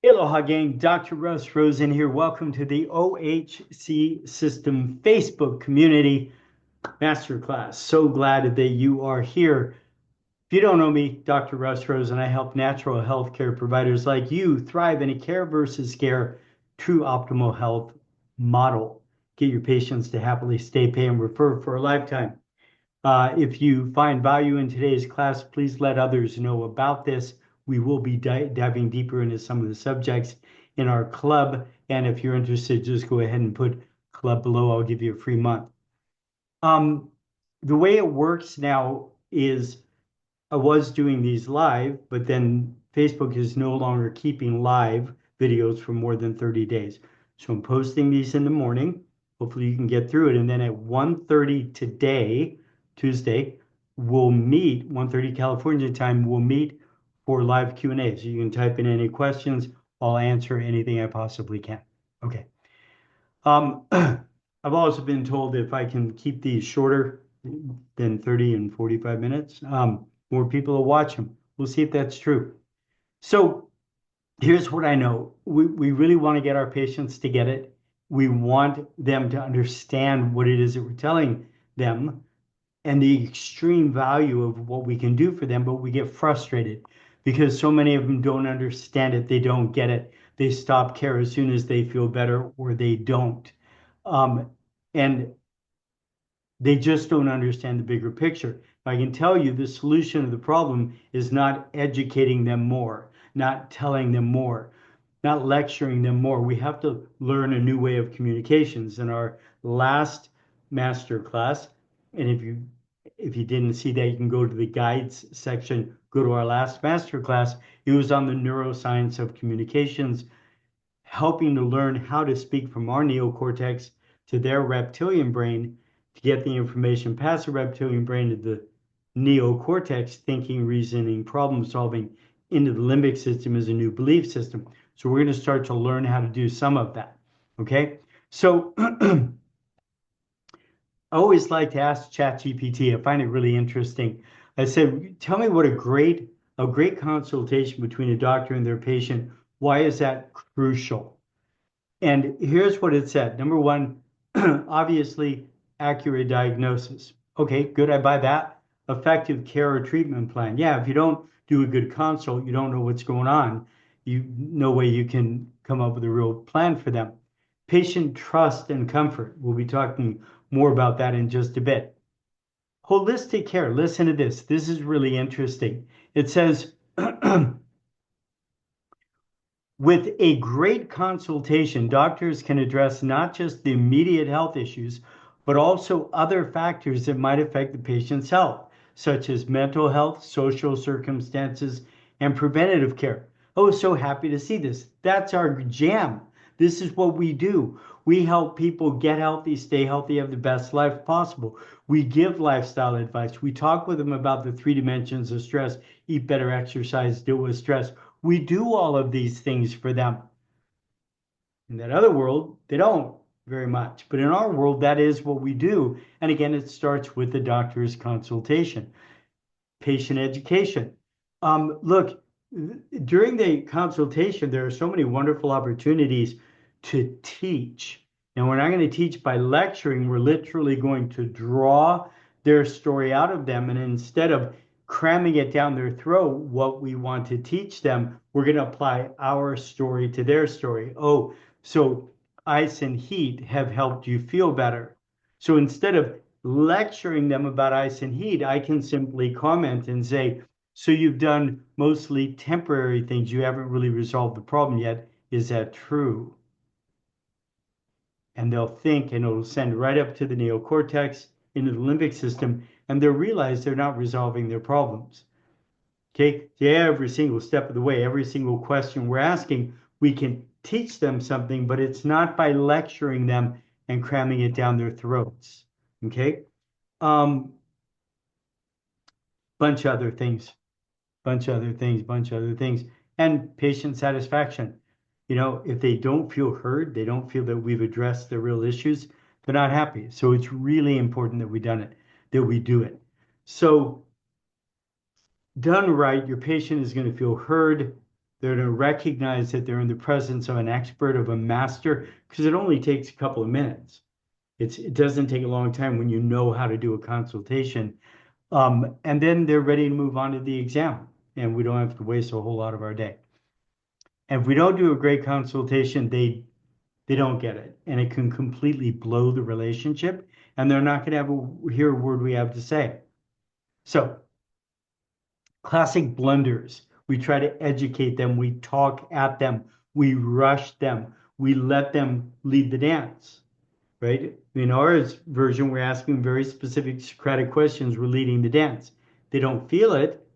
Aloha gang, Dr. Russ Rosen here. Welcome to the OHC System Facebook community masterclass. So glad that you are here. If you don't know me, Dr. Russ Rosen, I help natural healthcare providers like you thrive in a care versus care true optimal health model. Get your patients to happily stay, pay, and refer for a lifetime. If you find value in today's class, please let others know about this. We will be diving deeper into some of the subjects in our club. And if you're interested, just go ahead and put club below. I'll give you a free month. Um, the way it works now is I was doing these live, but then Facebook is no longer keeping live videos for more than 30 days. So I'm posting these in the morning. Hopefully you can get through it. And then at 1:30 today, Tuesday, we'll meet, 1:30 California time, we'll meet for live Q&A. So you can type in any questions. I'll answer anything I possibly can. Okay. I've also been told that if I can keep these shorter than 30 and 45 minutes, more people will watch them. We'll see if that's true. So here's what I know. We really want to get our patients to get it. We want them to understand what it is that we're telling them and the extreme value of what we can do for them, but we get frustrated because so many of them don't understand it. They don't get it. They stop care as soon as they feel better or they don't. Um, and they just don't understand the bigger picture. I can tell you the solution to the problem is not educating them more, not telling them more, not lecturing them more. We have to learn a new way of communications. In our last master class, and if you didn't see that, you can go to the guides section, go to our last master class. It was on the neuroscience of communications, helping to learn how to speak from our neocortex to their reptilian brain to get the information past the reptilian brain to the neocortex, thinking, reasoning, problem solving, into the limbic system as a new belief system. So we're going to start to learn how to do some of that. Okay. So I always like to ask ChatGPT. I find it really interesting. I said, tell me what a great consultation between a doctor and their patient. Why is that crucial? And here's what it said. Number one, obviously, accurate diagnosis. Okay, good. I buy that. Effective care or treatment plan. Yeah, if you don't do a good consult, you don't know what's going on. No way you can come up with a real plan for them. Patient trust and comfort. We'll be talking more about that in just a bit. Holistic care. Listen to this. This is really interesting. It says, with a great consultation, doctors can address not just the immediate health issues, but also other factors that might affect the patient's health, such as mental health, social circumstances, and preventative care. Oh, so happy to see this. That's our jam. This is what we do. We help people get healthy, stay healthy, have the best life possible. We give lifestyle advice. We talk with them about the three dimensions of stress: eat better, exercise, deal with stress. We do all of these things for them. In that other world, they don't very much. But in our world, that is what we do. And again, it starts with the doctor's consultation. Patient education. Look, during the consultation, there are so many wonderful opportunities to teach. And we're not going to teach by lecturing. We're literally going to draw their story out of them. And instead of cramming it down their throat, what we want to teach them, we're going to apply our story to their story. Oh, so ice and heat have helped you feel better. So instead of lecturing them about ice and heat, I can simply comment and say, so you've done mostly temporary things. You haven't really resolved the problem yet. Is that true? And they'll think, and it'll send right up to the neocortex, into the limbic system, and they'll realize they're not resolving their problems. Okay, so every single step of the way, every single question we're asking, we can teach them something, but it's not by lecturing them and cramming it down their throats. Okay, um, bunch of other things, bunch of other things, and patient satisfaction. If they don't feel heard, they don't feel that we've addressed the real issues, they're not happy. So it's really important that we do it. So done right, your patient is going to feel heard. They're going to recognize that they're in the presence of an expert, of a master, because it only takes a couple of minutes. It doesn't take a long time when you know how to do a consultation. And then they're ready to move on to the exam, and we don't have to waste a whole lot of our day. And if we don't do a great consultation, they don't get it, and it can completely blow the relationship, and they're not going to hear a word we have to say. So, classic blunders. We try to educate them, we talk at them, we rush them, we let them lead the dance, right? In our version, we're asking very specific Socratic questions, we're leading the dance. They don't feel it,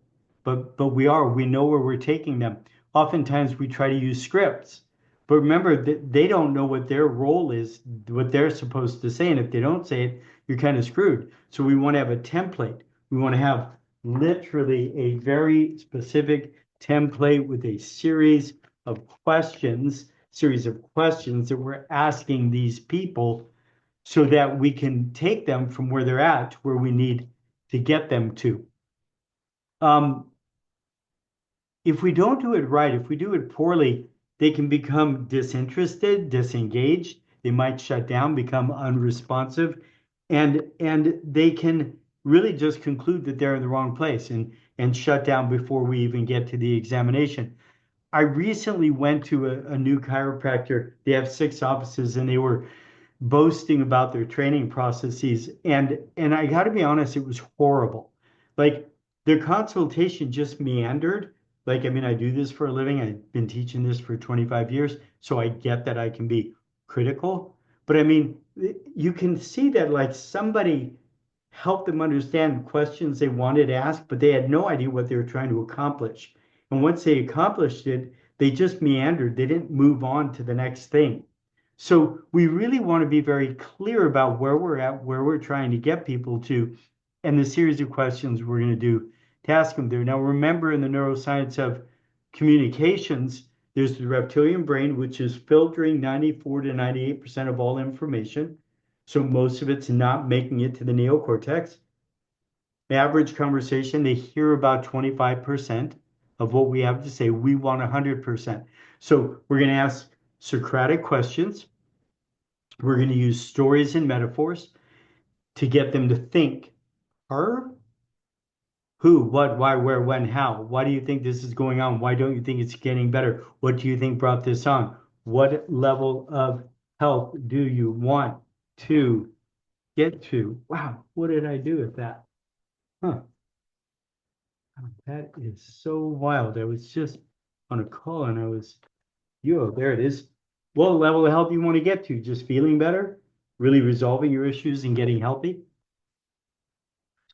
but we know where we're taking them. Oftentimes we try to use scripts, but remember that they don't know what their role is, what they're supposed to say, and if they don't say it, you're kind of screwed. So we want to have a template. We want to have literally a very specific template with a series of questions that we're asking these people so that we can take them from where they're at to where we need to get them to. If we don't do it right, if we do it poorly, they can become disinterested, disengaged. They might shut down, become unresponsive, and they can really just conclude that they're in the wrong place and shut down before we even get to the examination. I recently went to a new chiropractor. They have 6 offices, and they were boasting about their training processes, and I got to be honest, it was horrible. Like their consultation just meandered. Like, I mean, I do this for a living. I've been teaching this for 25 years, so I get that I can be critical. But I mean, you can see that like somebody helped them understand questions they wanted to ask, but they had no idea what they were trying to accomplish. And once they accomplished it, they just meandered. They didn't move on to the next thing. So we really want to be very clear about where we're at, where we're trying to get people to, and the series of questions we're going to do to ask them there. Now, remember in the neuroscience of communications, there's the reptilian brain, which is filtering 94 to 98% of all information. So most of it's not making it to the neocortex. The average conversation, they hear about 25% of what we have to say. We want 100%. So we're going to ask Socratic questions. We're going to use stories and metaphors to get them to think. Her? Who, what, why, where, when, how? Why do you think this is going on? Why don't you think it's getting better? What do you think brought this on? What level of health do you want to get to? Wow, what did I do with that? Huh, that is so wild. I was just on a call and there it is. What level of health you want to get to? Just feeling better? Really resolving your issues and getting healthy?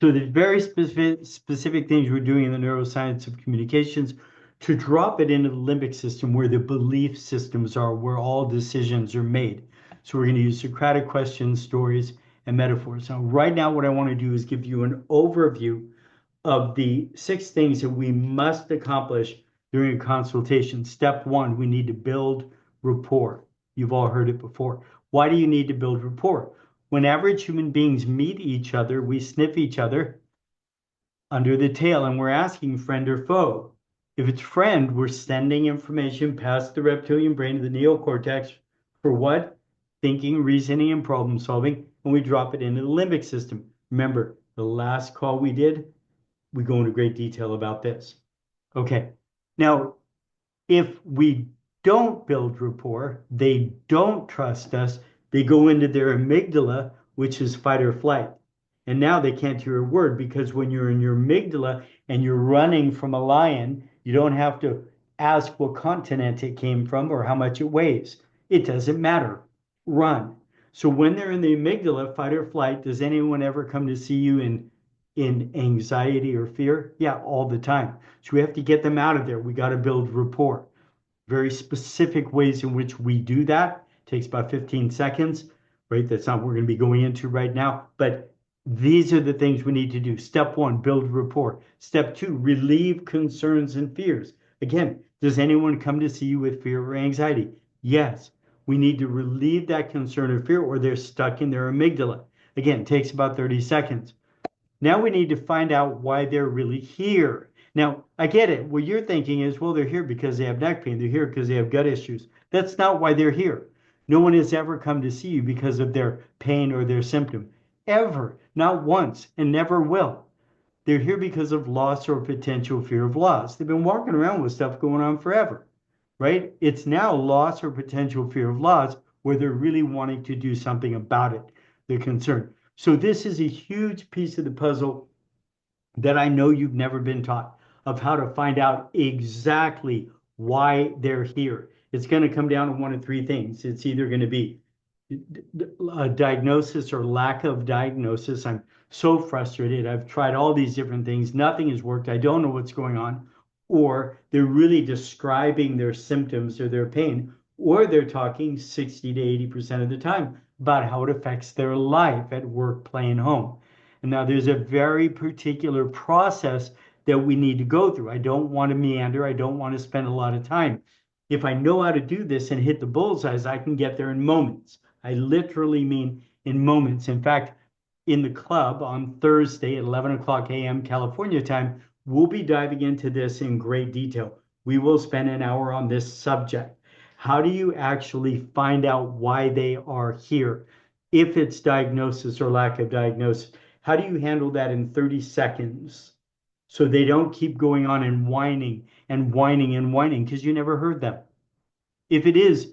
So there's very specific things we're doing in the neuroscience of communications to drop it into the limbic system where the belief systems are, where all decisions are made. So we're going to use Socratic questions, stories, and metaphors. Now, right now, what I want to do is give you an overview of the 6 things that we must accomplish during a consultation. Step 1, we need to build rapport. You've all heard it before. Why do you need to build rapport? When average human beings meet each other, we sniff each other under the tail and we're asking friend or foe. If it's friend, we're sending information past the reptilian brain to the neocortex for what? Thinking, reasoning, and problem solving, and we drop it into the limbic system. Remember, the last call we did, we go into great detail about this. Okay, now if we don't build rapport, they don't trust us, they go into their amygdala, which is fight or flight. And now they can't hear a word because when you're in your amygdala and you're running from a lion, you don't have to ask what continent it came from or how much it weighs. It doesn't matter. Run. So when they're in the amygdala, fight or flight, does anyone ever come to see you in anxiety or fear? Yeah, all the time. So we have to get them out of there. We got to build rapport. Very specific ways in which we do that. It takes about 15 seconds, right? That's not what we're going to be going into right now, but these are the things we need to do. Step 1, build rapport. Step 2, relieve concerns and fears. Again, does anyone come to see you with fear or anxiety? Yes. We need to relieve that concern or fear or they're stuck in their amygdala. Again, it takes about 30 seconds. Now we need to find out why they're really here. Now, I get it. What you're thinking is, well, they're here because they have neck pain. They're here because they have gut issues. That's not why they're here. No one has ever come to see you because of their pain or their symptom. Ever. Not once, and never will. They're here because of loss or potential fear of loss. They've been walking around with stuff going on forever, right? It's now loss or potential fear of loss where they're really wanting to do something about it. They're concerned. So this is a huge piece of the puzzle that I know you've never been taught of how to find out exactly why they're here. It's going to come down to one of three things. It's either going to be a diagnosis or lack of diagnosis. I'm so frustrated. I've tried all these different things. Nothing has worked. I don't know what's going on. Or they're really describing their symptoms or their pain, or they're talking 60 to 80% of the time about how it affects their life at work, play, and home. And now there's a very particular process that we need to go through. I don't want to meander. I don't want to spend a lot of time. If I know how to do this and hit the bullseyes, I can get there in moments. I literally mean in moments. In fact, in the club on Thursday at 11 o'clock a.m. California time, we'll be diving into this in great detail. We will spend an hour on this subject. How do you actually find out why they are here? If it's diagnosis or lack of diagnosis, how do you handle that in 30 seconds so they don't keep going on and whining and whining and whining because you never heard them? If it is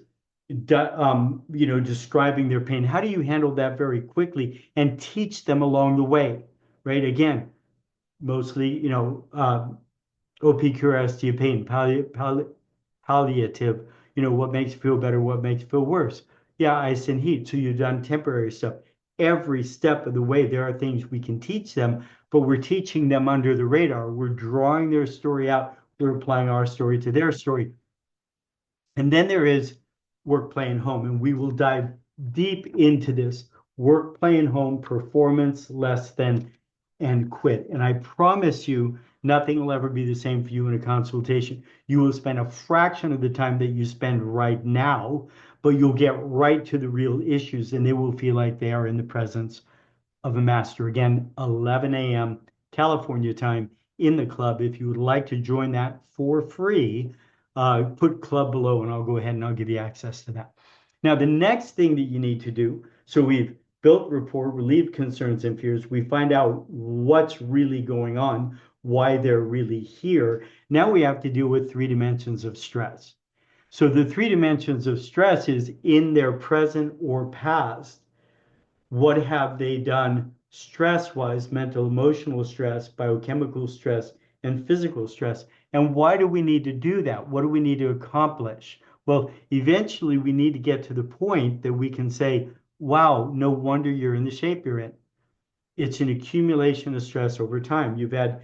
describing their pain, how do you handle that very quickly and teach them along the way, right? Again, mostly, OP cure ST pain, palliative, what makes you feel better, what makes you feel worse. Yeah, ice and heat. So you've done temporary stuff. Every step of the way, there are things we can teach them, but we're teaching them under the radar. We're drawing their story out. We're applying our story to their story. And then there is work, play, and home. And we will dive deep into this work, play, and home, performance, less than, and quit. And I promise you, nothing will ever be the same for you in a consultation. You will spend a fraction of the time that you spend right now, but you'll get right to the real issues and they will feel like they are in the presence of a master. Again, 11 a.m. California time in the club. If you would like to join that for free, put club below and I'll go ahead and I'll give you access to that. Now, the next thing that you need to do, so we've built rapport, relieved concerns and fears, we find out what's really going on, why they're really here. Now we have to deal with three dimensions of stress. So the three dimensions of stress is in their present or past. What have they done stress-wise, mental, emotional stress, biochemical stress, and physical stress? And why do we need to do that? What do we need to accomplish? Well, eventually we need to get to the point that we can say, wow, no wonder you're in the shape you're in. It's an accumulation of stress over time. You've had,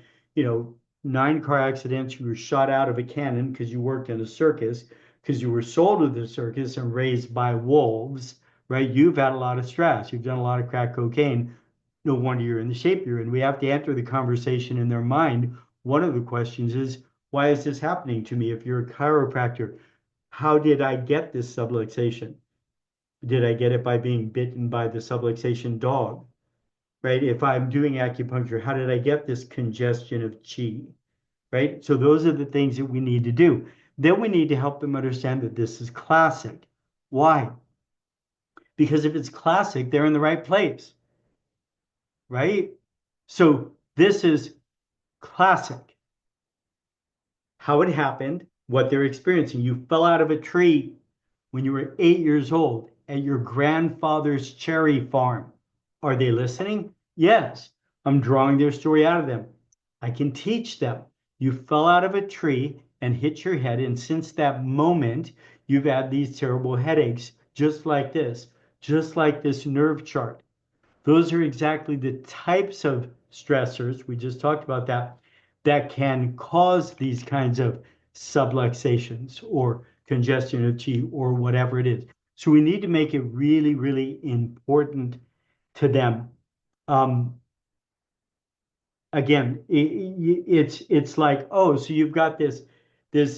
9 car accidents. You were shot out of a cannon because you worked in a circus, because you were sold to the circus and raised by wolves, right? You've had a lot of stress. You've done a lot of crack cocaine. No wonder you're in the shape you're in. We have to enter the conversation in their mind. One of the questions is, why is this happening to me? If you're a chiropractor, how did I get this subluxation? Did I get it by being bitten by the subluxation dog? Right? If I'm doing acupuncture, how did I get this congestion of chi? Right? So those are the things that we need to do. Then we need to help them understand that this is classic. Why? Because if it's classic, they're in the right place, right? So this is classic. How it happened, what they're experiencing. You fell out of a tree when you were 8 years old at your grandfather's cherry farm. Are they listening? Yes. I'm drawing their story out of them. I can teach them. You fell out of a tree and hit your head, and since that moment, you've had these terrible headaches, just like this nerve chart. Those are exactly the types of stressors, we just talked about that can cause these kinds of subluxations or congestion of chi or whatever it is. So we need to make it really, really important to them. Again, it's like, oh, so you've got this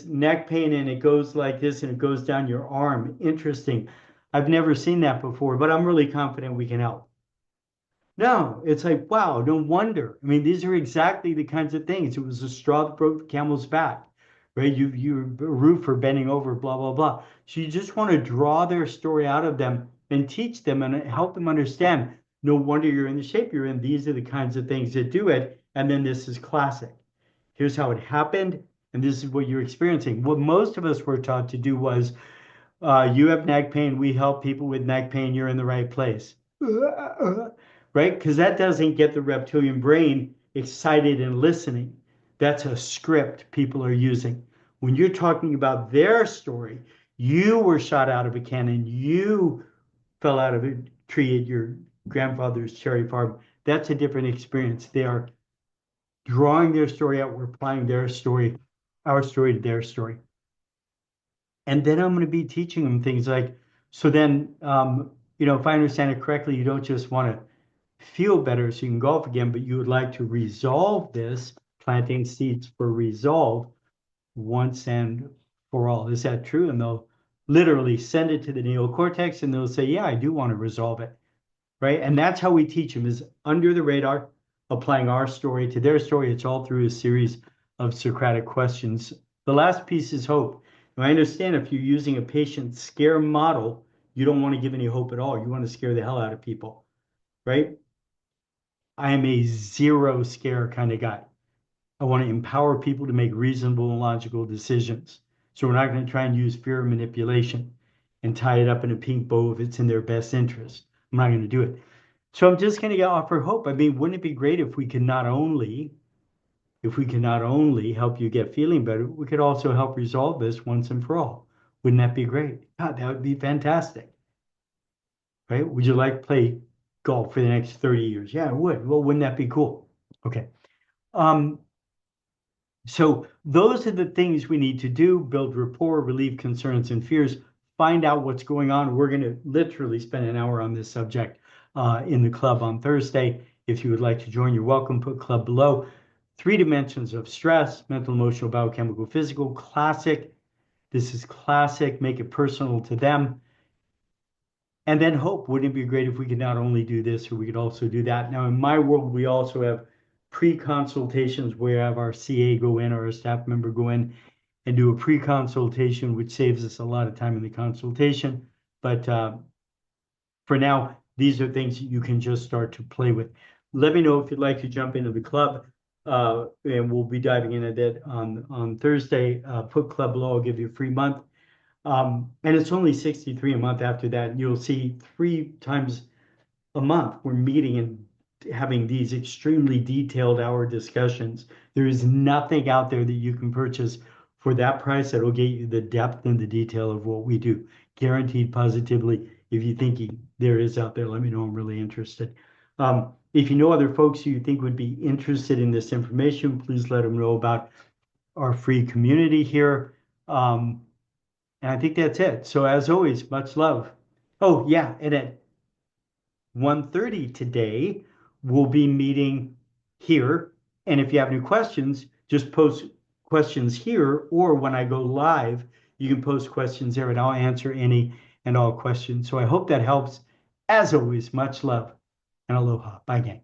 neck pain and it goes like this and it goes down your arm. Interesting. I've never seen that before, but I'm really confident we can help. No, it's like, wow, no wonder. I mean, these are exactly the kinds of things. It was the straw that broke the camel's back, right? You root for bending over, blah, blah, blah. So you just want to draw their story out of them and teach them and help them understand. No wonder you're in the shape you're in. These are the kinds of things that do it. And then this is classic. Here's how it happened, and this is what you're experiencing. What most of us were taught to do was you have neck pain. We help people with neck pain. You're in the right place. Right? Because that doesn't get the reptilian brain excited and listening. That's a script people are using. When you're talking about their story, you were shot out of a cannon. You fell out of a tree at your grandfather's cherry farm. That's a different experience. They are drawing their story out. We're applying their story, our story to their story. And then I'm going to be teaching them things like, so then, if I understand it correctly, you don't just want to feel better so you can golf again, but you would like to resolve this, planting seeds for resolve once and for all. Is that true? And they'll literally send it to the neocortex and they'll say, yeah, I do want to resolve it. Right. And that's how we teach them is under the radar, applying our story to their story. It's all through a series of Socratic questions. The last piece is hope. Now, I understand if you're using a patient scare model, you don't want to give any hope at all. You want to scare the hell out of people, right? I am a zero scare kind of guy. I want to empower people to make reasonable and logical decisions. So we're not going to try and use fear manipulation and tie it up in a pink bow if it's in their best interest. I'm not going to do it. So I'm just going to offer hope. I mean, wouldn't it be great if we could not only help you get feeling better, we could also help resolve this once and for all. Wouldn't that be great? God, that would be fantastic. Right? Would you like to play golf for the next 30 years? Yeah, I would. Well, wouldn't that be cool? Okay. Um, so those are the things we need to do, build rapport, relieve concerns and fears, find out what's going on. We're going to literally spend an hour on this subject in the club on Thursday. If you would like to join, you're welcome. Put club below. 3 dimensions of stress: mental, emotional, biochemical, physical. Classic. This is classic. Make it personal to them. And then hope. Wouldn't it be great if we could not only do this, or we could also do that? Now, in my world, we also have pre-consultations where we have our CA go in or a staff member go in and do a pre-consultation, which saves us a lot of time in the consultation. But for now, these are things that you can just start to play with. Let me know if you'd like to jump into the club, and we'll be diving into that on Thursday. Put club below. I'll give you a free month. And it's only 63 a month after that. You'll see 3 times a month we're meeting and having these extremely detailed hour discussions. There is nothing out there that you can purchase for that price that will get you the depth and the detail of what we do. Guaranteed positively. If you think there is out there, let me know. I'm really interested. If you know other folks who you think would be interested in this information, please let them know about our free community here. And I think that's it. So as always, much love. Oh, yeah, and at 1:30 today, we'll be meeting here. And if you have any questions, just post questions here, or when I go live, you can post questions there and I'll answer any and all questions. So I hope that helps. As always, much love and aloha. Bye, gang.